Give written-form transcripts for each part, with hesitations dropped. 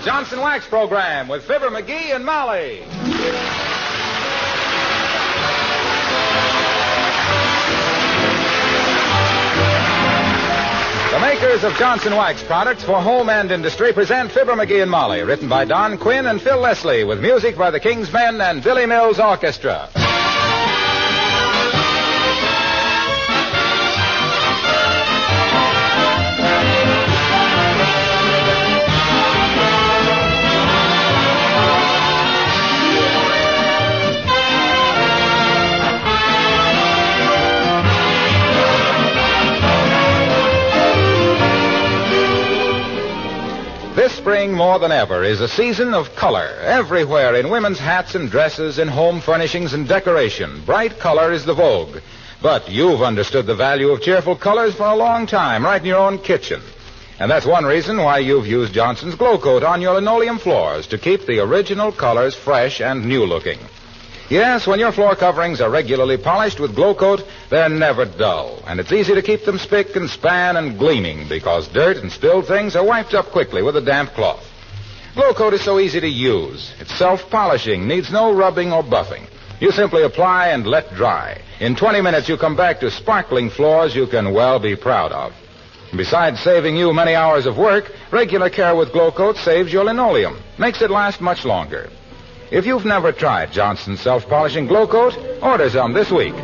Johnson Wax Program with Fibber McGee and Molly. The makers of Johnson Wax products for home and industry present Fibber McGee and Molly, written by Don Quinn and Phil Leslie, with music by the King's Men and Billy Mills Orchestra. This spring, more than ever, is a season of color. Everywhere, in women's hats and dresses, in home furnishings and decoration, bright color is the vogue. But you've understood the value of cheerful colors for a long time, right in your own kitchen. And that's one reason why you've used Johnson's Glow Coat on your linoleum floors to keep the original colors fresh and new-looking. Yes, when your floor coverings are regularly polished with Glow Coat, they're never dull. And it's easy to keep them spick and span and gleaming because dirt and spilled things are wiped up quickly with a damp cloth. Glow Coat is so easy to use. It's self-polishing, needs no rubbing or buffing. You simply apply and let dry. In 20 minutes, you come back to sparkling floors you can well be proud of. Besides saving you many hours of work, regular care with Glow Coat saves your linoleum, makes it last much longer. If you've never tried Johnson's self-polishing Glow Coat, order some this week.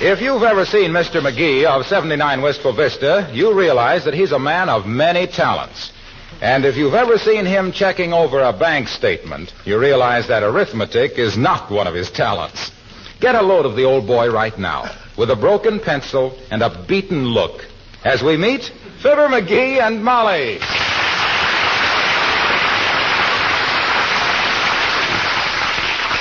If you've ever seen Mr. McGee of 79 Wistful Vista, you realize that he's a man of many talents. And if you've ever seen him checking over a bank statement, you realize that arithmetic is not one of his talents. Get a load of the old boy right now, with a broken pencil and a beaten look, as we meet Fibber McGee and Molly.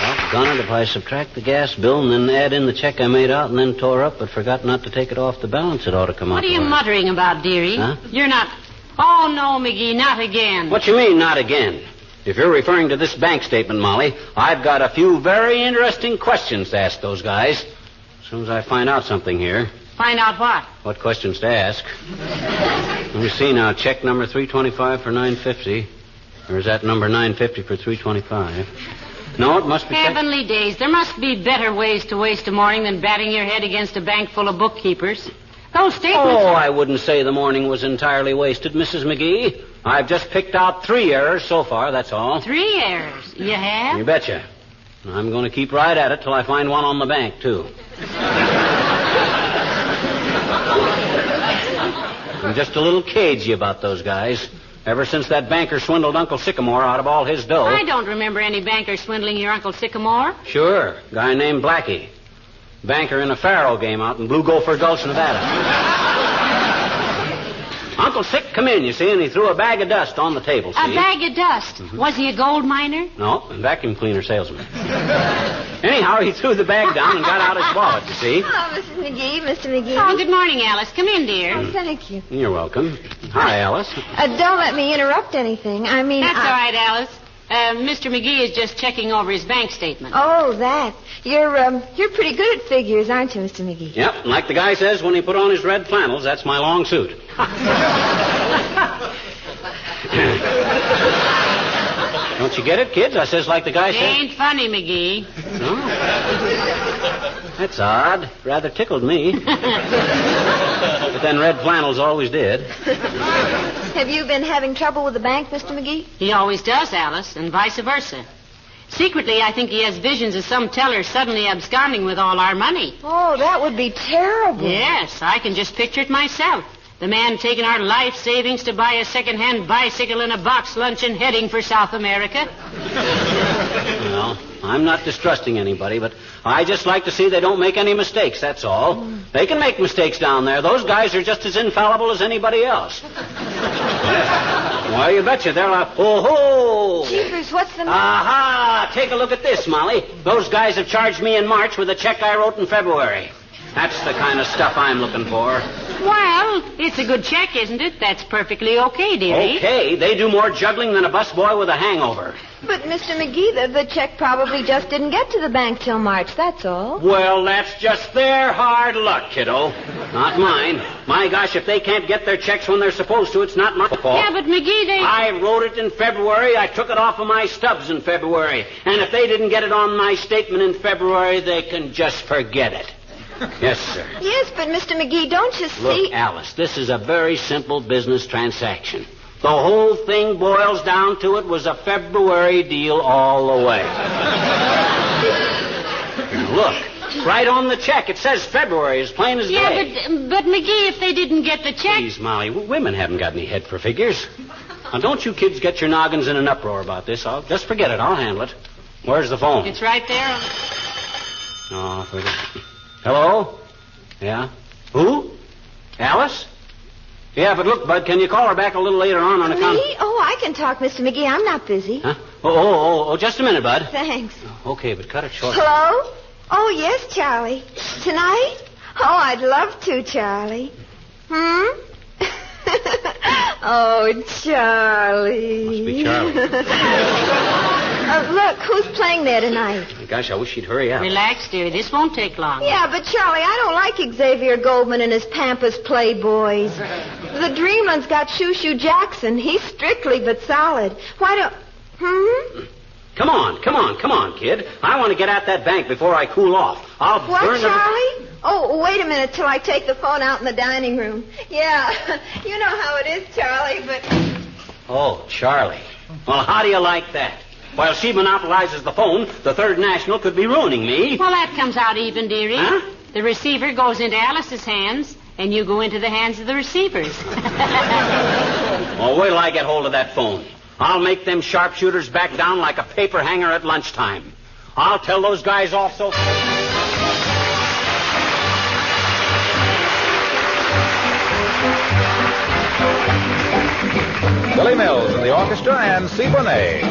Doggone it, if I subtract the gas bill and then add in the check I made out and then tore up but forgot not to take it off the balance, it ought to come out. What are you muttering about, dearie? Huh? You're not... Oh, no, McGee, not again. What you mean, not again? If you're referring to this bank statement, Molly, I've got a few very interesting questions to ask those guys. As soon as I find out something here. Find out what? What questions to ask. Let me see now. Check number 325 for $9.50. Or is that number 950 for $325? No, it must be... Heavenly days. There must be better ways to waste a morning than batting your head against a bank full of bookkeepers. Those statements... Oh, I wouldn't say the morning was entirely wasted, Mrs. McGee. I've just picked out 3 errors so far, that's all. 3 errors? You have? You betcha. I'm going to keep right at it till I find one on the bank, too. I'm just a little cagey about those guys. Ever since that banker swindled Uncle Sycamore out of all his dough. I don't remember any banker swindling your Uncle Sycamore. Sure. Guy named Blackie. Banker in a faro game out in Blue Gopher Gulch, Nevada. Uncle Syc come in, you see, and he threw a bag of dust on the table, see? A bag of dust? Mm-hmm. Was he a gold miner? No, a vacuum cleaner salesman. Anyhow, he threw the bag down and got out his wallet, you see. Oh, Mrs. McGee, Mr. McGee. Oh, good morning, Alice. Come in, dear. Oh, thank you. You're welcome. Hi, Alice. Don't let me interrupt anything. I mean... That's all right, Alice. Mr. McGee is just checking over his bank statement. Oh, that. You're pretty good at figures, aren't you, Mr. McGee? Yep, and like the guy says when he put on his red flannels, that's my long suit. Don't you get it, kids? I says like the guy says... It ain't funny, McGee. No? That's odd. Rather tickled me. But then red flannels always did. Have you been having trouble with the bank, Mr. McGee? He always does, Alice, and vice versa. Secretly, I think he has visions of some teller suddenly absconding with all our money. Oh, that would be terrible. Yes, I can just picture it myself. The man taking our life savings to buy a second-hand bicycle and a box lunch and heading for South America. Well, I'm not distrusting anybody, but I just like to see they don't make any mistakes, that's all. They can make mistakes down there. Those guys are just as infallible as anybody else. Well, you betcha. They're like, oh-ho. Jeepers, what's the matter? Aha! Take a look at this, Molly. Those guys have charged me in March with a check I wrote in February. That's the kind of stuff I'm looking for. Well, it's a good check, isn't it? That's perfectly okay, dearie. Okay, they do more juggling than a busboy with a hangover. But, Mr. McGee, the check probably just didn't get to the bank till March, that's all. Well, that's just their hard luck, kiddo. Not mine. My gosh, if they can't get their checks when they're supposed to, it's not my fault. Yeah, but McGee, I wrote it in February. I took it off of my stubs in February. And if they didn't get it on my statement in February, they can just forget it. Yes, sir. Yes, but, Mr. McGee, don't you see... Look, Alice, this is a very simple business transaction. The whole thing boils down to it was a February deal all the way. Now, look, right on the check, it says February, as plain as day. Yeah, but McGee, if they didn't get the check... Please, Molly, women haven't got any head for figures. Now, don't you kids get your noggins in an uproar about this. Just forget it. I'll handle it. Where's the phone? It's right there. Oh, forget it. Hello? Yeah? Who? Alice? Yeah, but look, Bud, can you call her back a little later on account... Me? Oh, I can talk, Mr. McGee. I'm not busy. Huh? Oh, just a minute, Bud. Thanks. Okay, but cut it short. Hello? Oh, yes, Charlie. Tonight? Oh, I'd love to, Charlie. Oh, Charlie. Must be Charlie. Look, who's playing there tonight? Gosh, I wish she'd hurry up. Relax, dearie. This won't take long. Yeah, but Charlie, I don't like Xavier Goldman and his Pampas Playboys. The Dreamland's got Shoo Jackson. He's strictly but solid. Why don't... Come on, kid. I want to get at that bank before I cool off. I'll What, burn Charlie? Oh, wait a minute till I take the phone out in the dining room. Yeah, you know how it is, Charlie, but... Oh, Charlie. Well, how do you like that? While she monopolizes the phone, the Third National could be ruining me. Well, that comes out even, dearie. Huh? The receiver goes into Alice's hands, and you go into the hands of the receivers. Well, wait till I get hold of that phone. I'll make them sharpshooters back down like a paper hanger at lunchtime. I'll tell those guys off so... Billy Mills in the orchestra and C. Bonet.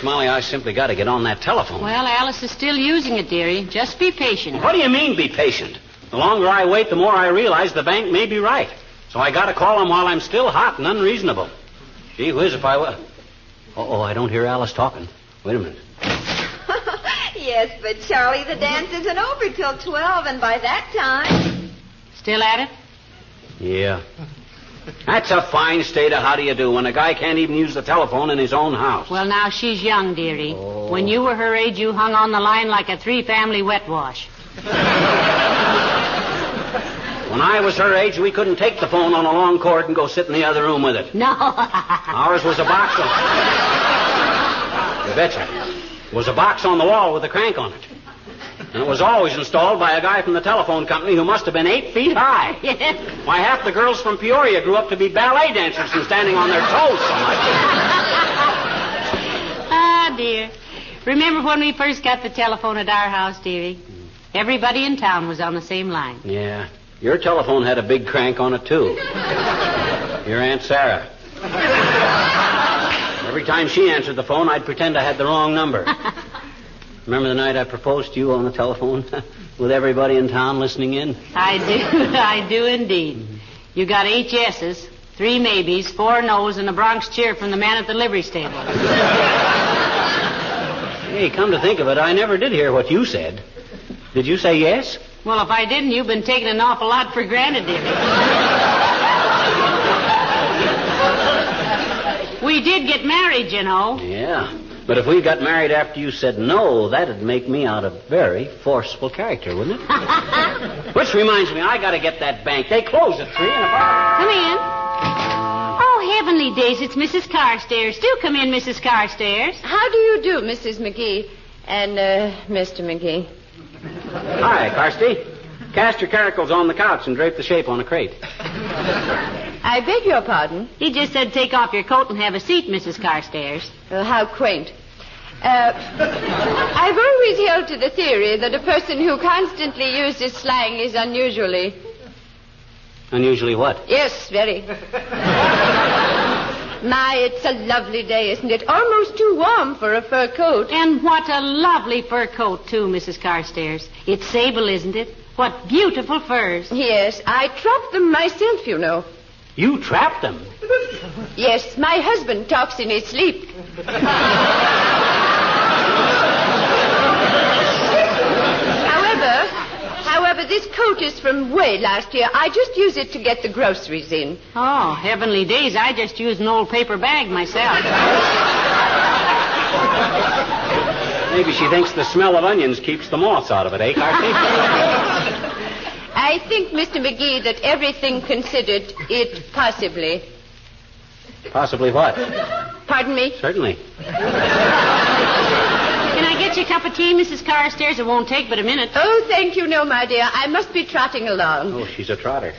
Molly, I simply got to get on that telephone. Well, Alice is still using it, dearie. Just be patient. What do you mean, be patient? The longer I wait, the more I realize the bank may be right. So I got to call them while I'm still hot and unreasonable. Gee whiz, if I were... Oh, I don't hear Alice talking. Wait a minute. Yes, but, Charlie, the dance isn't over till 12, and by that time... Still at it? Yeah. That's a fine state of how do you do when a guy can't even use the telephone in his own house. Well, now, she's young, dearie. Oh. When you were her age, you hung on the line like a 3-family wet wash. When I was her age, we couldn't take the phone on a long cord and go sit in the other room with it. No. Ours was a box on... You betcha. It was a box on the wall with a crank on it. And it was always installed by a guy from the telephone company who must have been 8 feet high. Yes. Why, half the girls from Peoria grew up to be ballet dancers from standing on their toes so much. Ah, dear. Remember when we first got the telephone at our house, dearie? Everybody in town was on the same line. Yeah. Your telephone had a big crank on it, too. Your Aunt Sarah. Every time she answered the phone, I'd pretend I had the wrong number. Remember the night I proposed to you on the telephone with everybody in town listening in? I do. I do indeed. You got 8 yeses, 3 maybes, 4 no's, and a Bronx cheer from the man at the livery stable. Hey, come to think of it, I never did hear what you said. Did you say yes? Well, if I didn't, you've been taking an awful lot for granted, dearie. We did get married, you know. Yeah. But if we got married after you said no, that'd make me out a very forceful character, wouldn't it? Which reminds me, I gotta get that bank. They close at 3 and about... Come in. Oh, heavenly days, it's Mrs. Carstairs. Do come in, Mrs. Carstairs. How do you do, Mrs. McGee? And, Mr. McGee. Hi, Carsty. Cast your caracals on the couch and drape the shape on a crate. I beg your pardon? He just said take off your coat and have a seat, Mrs. Carstairs. How quaint. I've always held to the theory that a person who constantly uses slang is unusually... Unusually what? Yes, very. My, it's a lovely day, isn't it? Almost too warm for a fur coat. And what a lovely fur coat, too, Mrs. Carstairs. It's sable, isn't it? What beautiful furs. Yes, I trapped them myself, you know. You trapped them? Yes, my husband talks in his sleep. However, this coat is from way last year. I just use it to get the groceries in. Oh, heavenly days. I just use an old paper bag myself. Maybe she thinks the smell of onions keeps the moths out of it, eh, Carsty? I think, Mr. McGee, that everything considered, it possibly... Possibly what? Pardon me? Certainly. Can I get you a cup of tea, Mrs. Carstairs? It won't take but a minute. Oh, thank you, no, my dear. I must be trotting along. Oh, she's a trotter.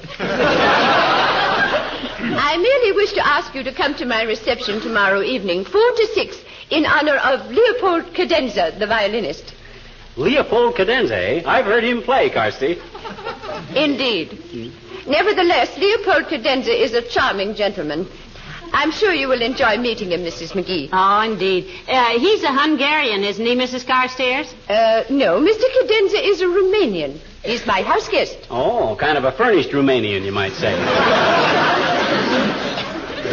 I merely wish to ask you to come to my reception tomorrow evening, 4 to 6, in honor of Leopold Cadenza, the violinist. Leopold Cadenza, eh? I've heard him play, Carsty. Indeed. Nevertheless, Leopold Cadenza is a charming gentleman. I'm sure you will enjoy meeting him, Mrs. McGee. Oh, indeed. He's a Hungarian, isn't he, Mrs. Carstairs? No. Mr. Cadenza is a Romanian. He's my house guest. Oh, kind of a furnished Romanian, you might say.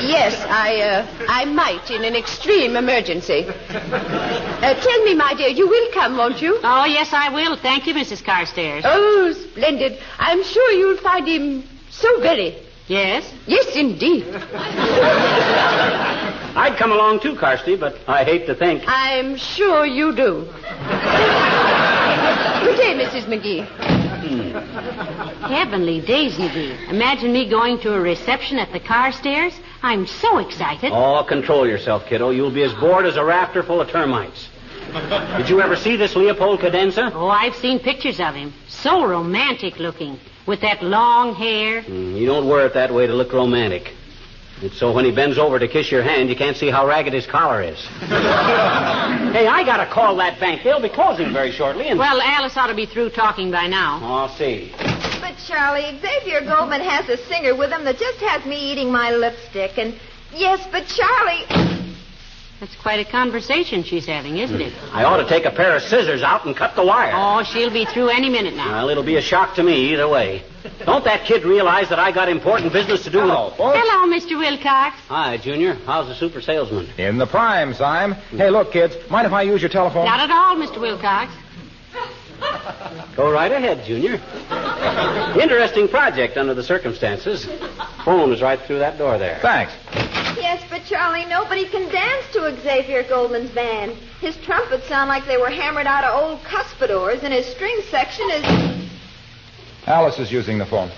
Yes, I might in an extreme emergency. Tell me, my dear, you will come, won't you? Oh, yes, I will. Thank you, Mrs. Carstairs. Oh, splendid. I'm sure you'll find him so very... Yes? Yes, indeed. I'd come along too, Carsty, but I hate to think. I'm sure you do. Good day, Mrs. McGee. Heavenly days, McGee. Imagine me going to a reception at the Carstairs. I'm so excited. Oh, control yourself, kiddo. You'll be as bored as a rafter full of termites. Did you ever see this Leopold Cadenza? Oh, I've seen pictures of him. So romantic looking. With that long hair. You don't wear it that way to look romantic. It's so when he bends over to kiss your hand, you can't see how ragged his collar is. Hey, I gotta call that bank. They'll be closing very shortly. And... Well, Alice ought to be through talking by now. Oh, I'll see. But, Charlie, Xavier Goldman has a singer with him that just has me eating my lipstick. And, yes, but, Charlie... That's quite a conversation she's having, isn't it? I ought to take a pair of scissors out and cut the wire. Oh, she'll be through any minute now. Well, it'll be a shock to me either way. Don't that kid realize that I got important business to do? Hello, folks. Hello, Mr. Wilcox. Hi, Junior. How's the super salesman? In the prime, Sime. Hey, look, kids. Mind if I use your telephone? Not at all, Mr. Wilcox. Go right ahead, Junior. Interesting project under the circumstances. Phone is right through that door there. Thanks. Yes, but Charlie, nobody can dance to Xavier Goldman's band. His trumpets sound like they were hammered out of old cuspidors, and his string section is... Alice is using the phone.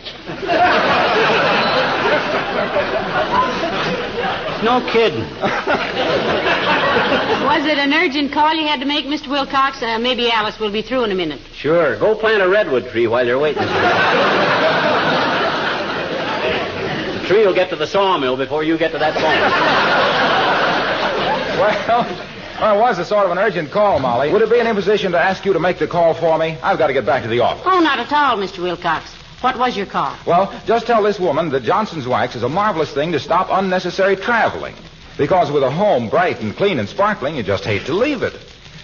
No kidding. Was it an urgent call you had to make, Mr. Wilcox? Maybe Alice will be through in a minute. Sure. Go plant a redwood tree while you're waiting. The tree will get to the sawmill before you get to that phone. Well, it was a sort of an urgent call, Molly. Would it be an imposition to ask you to make the call for me? I've got to get back to the office. Oh, not at all, Mr. Wilcox. What was your call? Well, just tell this woman that Johnson's Wax is a marvelous thing to stop unnecessary traveling. Because with a home bright and clean and sparkling, you just hate to leave it.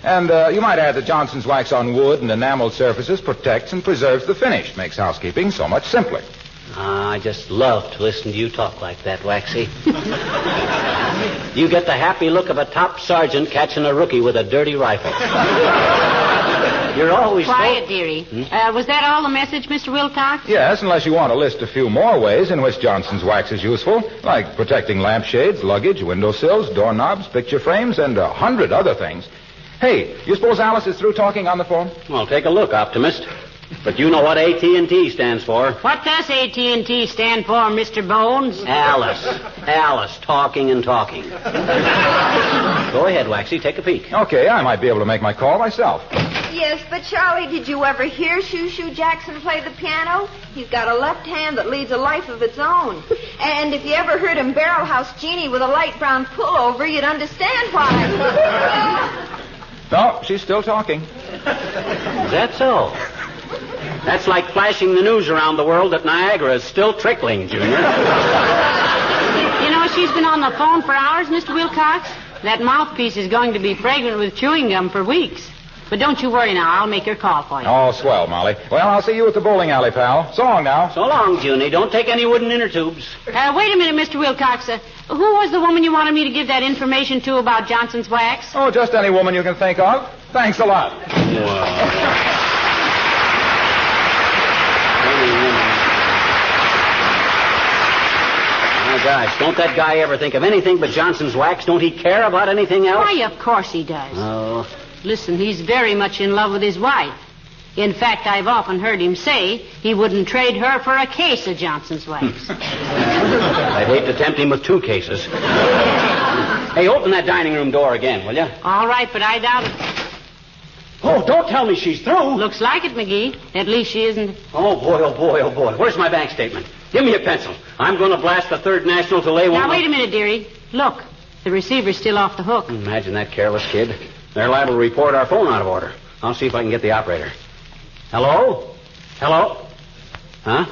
And you might add that Johnson's Wax on wood and enameled surfaces protects and preserves the finish. Makes housekeeping so much simpler. I just love to listen to you talk like that, Waxy. You get the happy look of a top sergeant catching a rookie with a dirty rifle. You're always quiet, dearie. Was that all the message, Mr. Wilcox? Yes, unless you want to list a few more ways in which Johnson's Wax is useful, like protecting lampshades, luggage, windowsills, doorknobs, picture frames, and 100 other things. Hey, you suppose Alice is through talking on the phone? Well, take a look, optimist. But you know what AT&T stands for. What does AT&T stand for, Mr. Bones? Alice. Alice, talking and talking. Go ahead, Waxy, take a peek. Okay, I might be able to make my call myself. Yes, but Charlie, did you ever hear Shoo Shoo Jackson play the piano? He's got a left hand that leads a life of its own. And if you ever heard him barrel house Jeannie with a light brown pullover, you'd understand why. No, she's still talking. Is that so? That's like flashing the news around the world that Niagara is still trickling, Junior. You know, she's been on the phone for hours, Mr. Wilcox. That mouthpiece is going to be fragrant with chewing gum for weeks. But don't you worry now. I'll make your call for you. Oh, swell, Molly. Well, I'll see you at the bowling alley, pal. So long now. So long, Junie. Don't take any wooden inner tubes. Wait a minute, Mr. Wilcox. Who was the woman you wanted me to give that information to about Johnson's Wax? Oh, just any woman you can think of. Thanks a lot. My gosh, don't that guy ever think of anything but Johnson's Wax? Don't he care about anything else? Why, of course he does. Oh. Listen, he's very much in love with his wife. In fact, I've often heard him say he wouldn't trade her for a case of Johnson's Wax. I'd hate to tempt him with 2 cases. Hey, open that dining room door again, will you? All right, but I doubt it. Oh, don't tell me she's through. Looks like it, McGee. At least she isn't. Oh, boy, oh, boy, oh, boy. Where's my bank statement? Give me a pencil. I'm going to blast the Third National till they won't... Now, wait a minute, dearie. Look, the receiver's still off the hook. Imagine that careless kid. They're liable to report our phone out of order. I'll see if I can get the operator. Hello? Hello? Huh?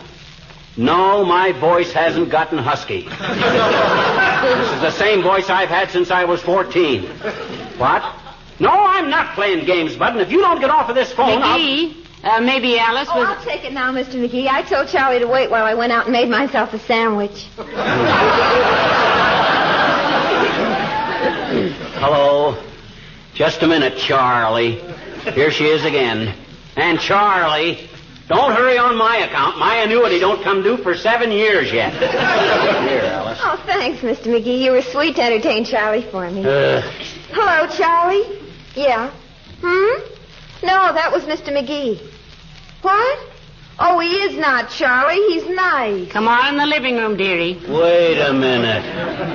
No, my voice hasn't gotten husky. This is the same voice I've had since I was 14. What? No, I'm not playing games, Bud, and if you don't get off of this phone, McGee, maybe Alice was... I'll take it now, Mr. McGee. I told Charlie to wait while I went out and made myself a sandwich. Hello? Just a minute, Charlie. Here she is again. And Charlie, don't hurry on my account. My annuity don't come due for 7 years yet. Here, Alice. Oh, thanks, Mr. McGee. You were sweet to entertain Charlie for me. Hello, Charlie? Yeah. No, that was Mr. McGee. What? Oh, he is not, Charlie. He's nice. Come on in the living room, dearie. Wait a minute.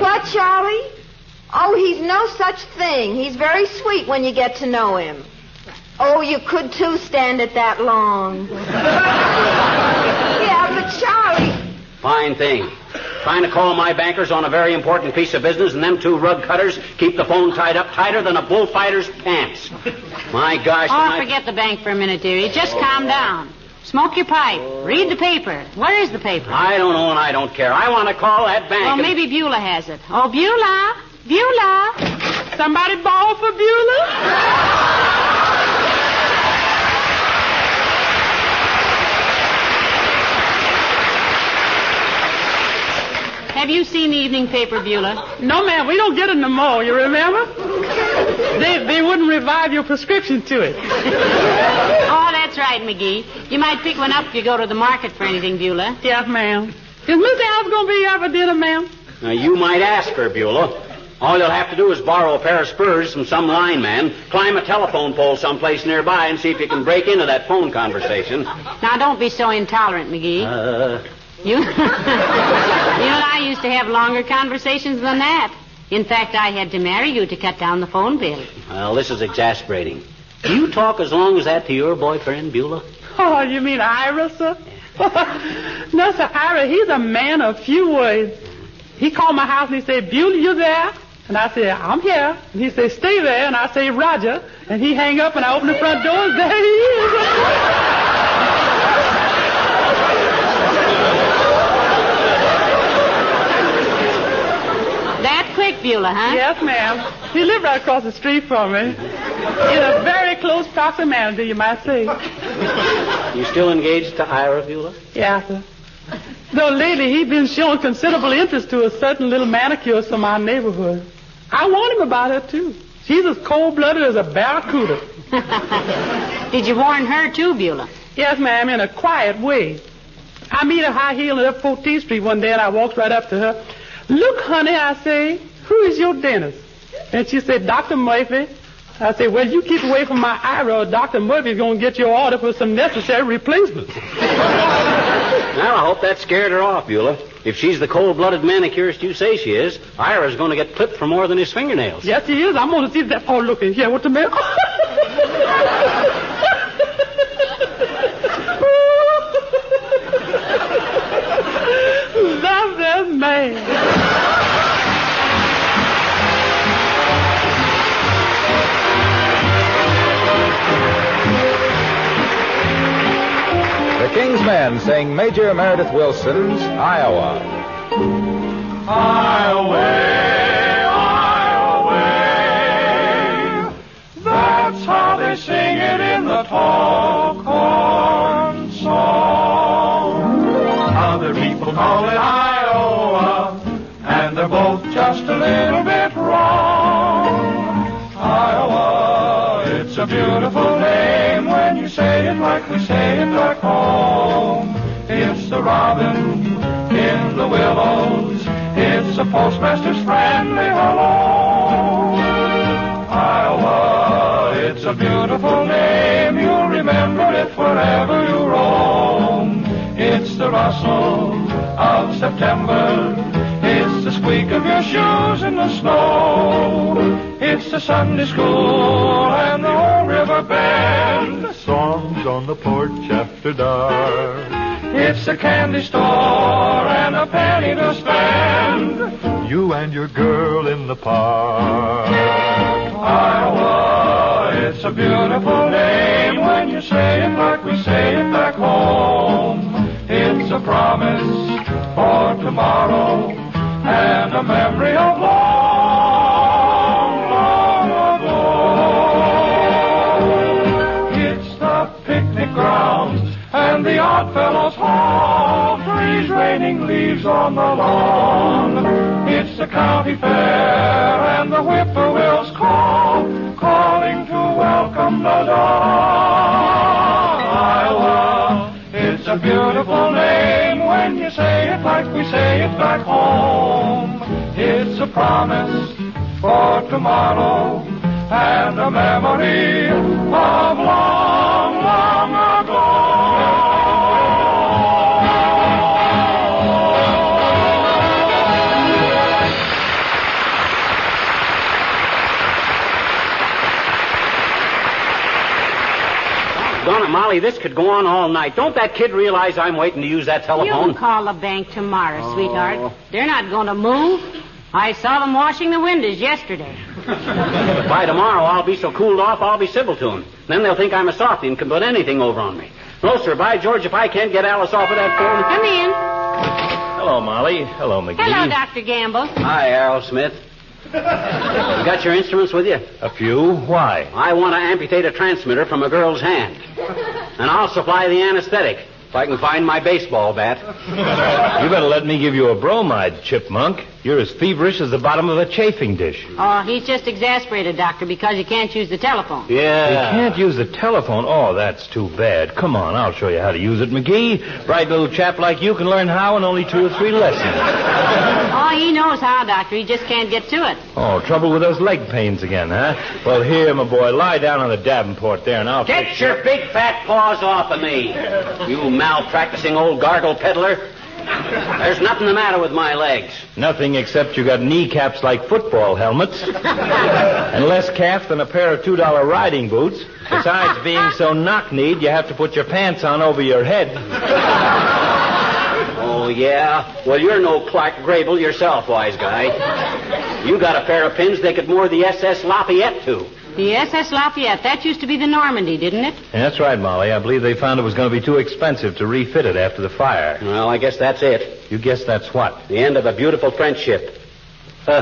What, Charlie? Oh, he's no such thing. He's very sweet when you get to know him. Oh, you could, too, stand it that long. Yeah, but Charlie... Fine thing. Trying to call my bankers on a very important piece of business, and them 2 rug cutters keep the phone tied up tighter than a bullfighter's pants. My gosh. Oh, forget the bank for a minute, dearie. Just calm down. Smoke your pipe. Read the paper. Where is the paper? I don't know and I don't care. I want to call that bank. Well, maybe Beulah has it. Oh, Beulah. Beulah. Somebody bawl for Beulah? Have you seen the evening paper, Beulah? No, ma'am. We don't get it no more, you remember? They wouldn't revive your prescription to it. Oh, that's right, McGee. You might pick one up if you go to the market for anything, Beulah. Yes, ma'am. Is Miss Alice going to be here for dinner, ma'am? Now, you might ask her, Beulah. All you'll have to do is borrow a pair of spurs from some lineman, climb a telephone pole someplace nearby, and see if you can break into that phone conversation. Now, don't be so intolerant, McGee. You know, I used to have longer conversations than that. In fact, I had to marry you to cut down the phone bill. Well, this is exasperating. Do you talk as long as that to your boyfriend, Beulah? Oh, you mean Ira, sir? No, sir, Ira, he's a man of few words. He called my house and he said, Beulah, you there? And I said, I'm here. And he said, stay there. And I say, Roger. And he hang up and I open the front door and there he is. That quick, Beulah, huh? Yes, ma'am. He lived right across the street from me. In a very close proximity, you might say. You still engaged to Ira, Beulah? Yeah, sir. Though lately he's been showing considerable interest to a certain little manicurist from our neighborhood. I warned him about her, too. She's as cold-blooded as a barracuda. Did you warn her, too, Beulah? Yes, ma'am, in a quiet way. I meet her high-heeled up 14th Street one day, and I walked right up to her. Look, honey, I say, who is your dentist? And she said, Dr. Murphy. I said, well, you keep away from my Ira, or Dr. Murphy's going to get your order for some necessary replacements. Well, I hope that scared her off, Beulah. If she's the cold-blooded manicurist you say she is, Ira's going to get clipped for more than his fingernails. Yes, he is. I'm going to see that. Oh, look here. What the matter? Love that man. The King's Men sing Major Meredith Wilson's Iowa. Iowa, Iowa, that's how they sing it in the tall corn song. Other people call it Iowa, and they're both just a little bit wrong. Iowa, it's a beautiful name when you say it like we say it back home. It's the robin in the willows. It's the postmaster's friendly hello. Iowa, it's a beautiful name. You'll remember it wherever you roam. It's the rustle of September. It's the squeak of your shoes in the snow. It's the Sunday school and the old river bend. Songs on the porch after dark. It's the candy store and a penny to spend. You and your girl in the park. Iowa, it's a beautiful name when you say it like we say it back home. It's a promise for tomorrow and a memory of long, long ago. It's the picnic grounds and the odd fellows' home. Trees raining leaves on the lawn. It's the county fair and the whippoorwills call, calling to welcome the dawn. Iowa, it's a beautiful name when you say it like we say it back home. It's a promise for tomorrow and a memory of long, long ago. Donna, Molly, this could go on all night. Don't that kid realize I'm waiting to use that You telephone? can call the bank tomorrow, sweetheart. They're not going to move. I saw them washing the windows yesterday. By tomorrow, I'll be so cooled off, I'll be civil to them. Then they'll think I'm a softy and can put anything over on me. No, sir, by George, if I can't get Alice off of that phone... Come in. Hello, Molly. Hello, McGee. Hello, Dr. Gamble. Hi, Errol Smith. You got your instruments with you? A few. Why? I want to amputate a transmitter from a girl's hand. And I'll supply the anesthetic if I can find my baseball bat. You better let me give you a bromide, Chipmunk. You're as feverish as the bottom of a chafing dish. Oh, he's just exasperated, Doctor, because you can't use the telephone. Yeah. You can't use the telephone? Oh, that's too bad. Come on, I'll show you how to use it, McGee. Bright little chap like you can learn how in only 2 or 3 lessons. Oh, he knows how, Doctor. He just can't get to it. Oh, trouble with those leg pains again, huh? Well, here, my boy, lie down on the Davenport there, and I'll Get your big fat paws off of me, you malpracticing old gargle peddler. There's nothing the matter with my legs. Nothing except you got kneecaps like football helmets. And less calf than a pair of $2 riding boots. Besides being so knock-kneed, you have to put your pants on over your head. Oh, yeah? Well, you're no Clark Grable yourself, wise guy. You got a pair of pins they could moor the SS Lafayette to. The SS Lafayette, that used to be the Normandy, didn't it? Yeah, that's right, Molly. I believe they found it was going to be too expensive to refit it after the fire. Well, I guess that's it. You guess that's what? The end of a beautiful friendship. You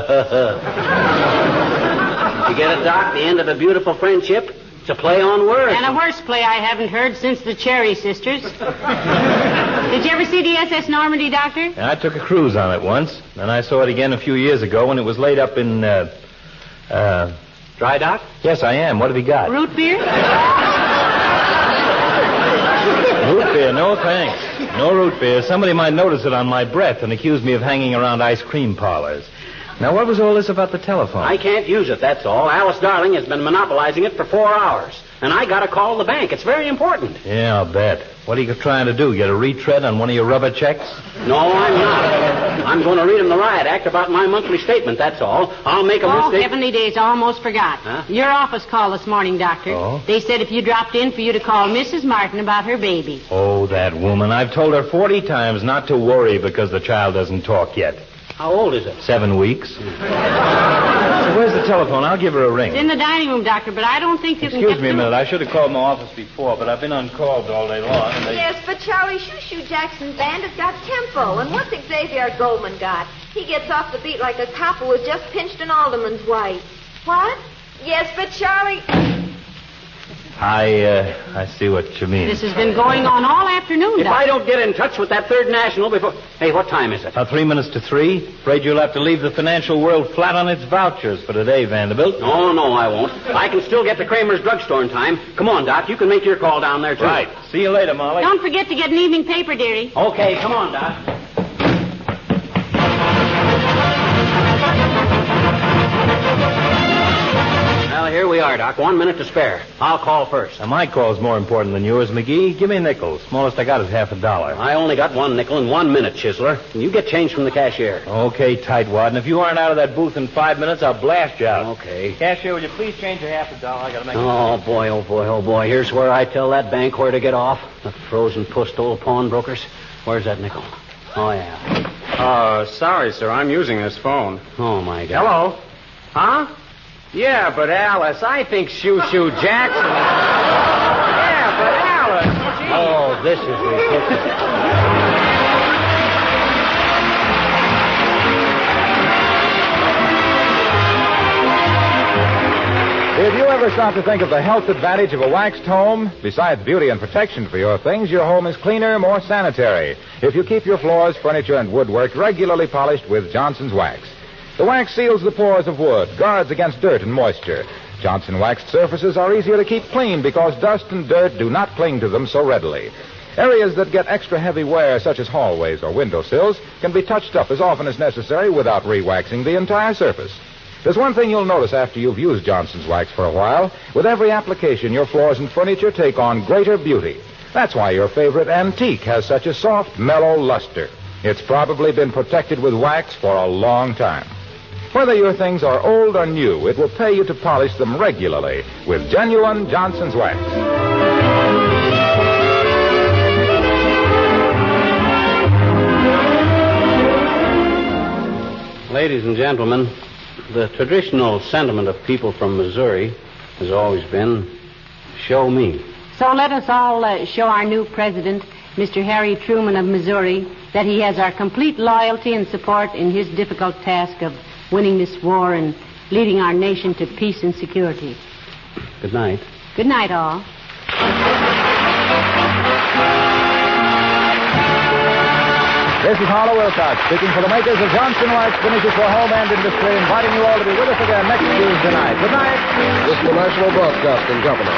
get it, Doc? The end of a beautiful friendship? It's a play on words. And a worse play I haven't heard since the Cherry Sisters. Did you ever see the SS Normandy, Doctor? Yeah, I took a cruise on it once, and I saw it again a few years ago when it was laid up in, Dry dock? Yes, I am. What have you got? Root beer? Root beer, no thanks. No root beer. Somebody might notice it on my breath and accuse me of hanging around ice cream parlors. Now, what was all this about the telephone? I can't use it, that's all. Alice Darling has been monopolizing it for 4 hours. And I got to call the bank. It's very important. Yeah, I'll bet. What are you trying to do? Get a retread on one of your rubber checks? No, I'm not. I'm going to read him the riot act about my monthly statement, that's all. I'll make a mistake. Oh, heavenly days, almost forgot. Huh? Your office called this morning, Doctor. Oh? They said if you dropped in for you to call Mrs. Martin about her baby. Oh, that woman. I've told her 40 times not to worry because the child doesn't talk yet. How old is it? 7 weeks. So where's the telephone? I'll give her a ring. It's in the dining room, Doctor, but I don't think you can Excuse get me a through. minute. I should have called my office before, but I've been on calls all day long. And they... Yes, but Charlie Shoo-Shoo Jackson's band has got tempo. And what's Xavier Goldman got? He gets off the beat like a cop who has just pinched an alderman's wife. What? Yes, but Charlie... I see what you mean. This has been going on all afternoon, If Doctor. I don't get in touch with that Third National before... Hey, what time is it? About 3 minutes to 3. Afraid you'll have to leave the financial world flat on its vouchers for today, Vanderbilt. Oh, no, I won't. I can still get to Kramer's drugstore in time. Come on, Doc. You can make your call down there, too. Right. See you later, Molly. Don't forget to get an evening paper, dearie. Okay, come on, Doc. Well, here we are, Doc. 1 minute to spare. I'll call first. Now, my call's more important than yours, McGee. Give me a nickel. Smallest I got is $50. I only got 1 nickel in 1 minute, Chisler. You get change from the cashier. Okay, tightwad. And if you aren't out of that booth in 5 minutes, I'll blast you out. Okay. Cashier, would you please change your $50? I gotta make Oh, boy, oh, boy, oh, boy. Here's where I tell that bank where to get off. The frozen puss-stole pawnbrokers. Where's that nickel? Oh, yeah. Sorry, sir. I'm using this phone. Oh, my God. Hello? Huh? Yeah, but Alice, I think Shoo-Shoo Jackson... Yeah, but Alice... Gee. Oh, this is ridiculous. If you ever stop to think of the health advantage of a waxed home, besides beauty and protection for your things, your home is cleaner, more sanitary. If you keep your floors, furniture, and woodwork regularly polished with Johnson's Wax. The wax seals the pores of wood, guards against dirt and moisture. Johnson waxed surfaces are easier to keep clean because dust and dirt do not cling to them so readily. Areas that get extra heavy wear, such as hallways or windowsills, can be touched up as often as necessary without re-waxing the entire surface. There's one thing you'll notice after you've used Johnson's Wax for a while. With every application, your floors and furniture take on greater beauty. That's why your favorite antique has such a soft, mellow luster. It's probably been protected with wax for a long time. Whether your things are old or new, it will pay you to polish them regularly with genuine Johnson's Wax. Ladies and gentlemen, the traditional sentiment of people from Missouri has always been, show me. So let us all show our new president, Mr. Harry Truman of Missouri, that he has our complete loyalty and support in his difficult task of winning this war and leading our nation to peace and security. Good night. Good night, all. This is Harlow Wilcox speaking for the makers of Johnson Wax Finishes for Home and Industry, inviting you all to be with us again next Tuesday night. Good night. This is the National Broadcasting Company.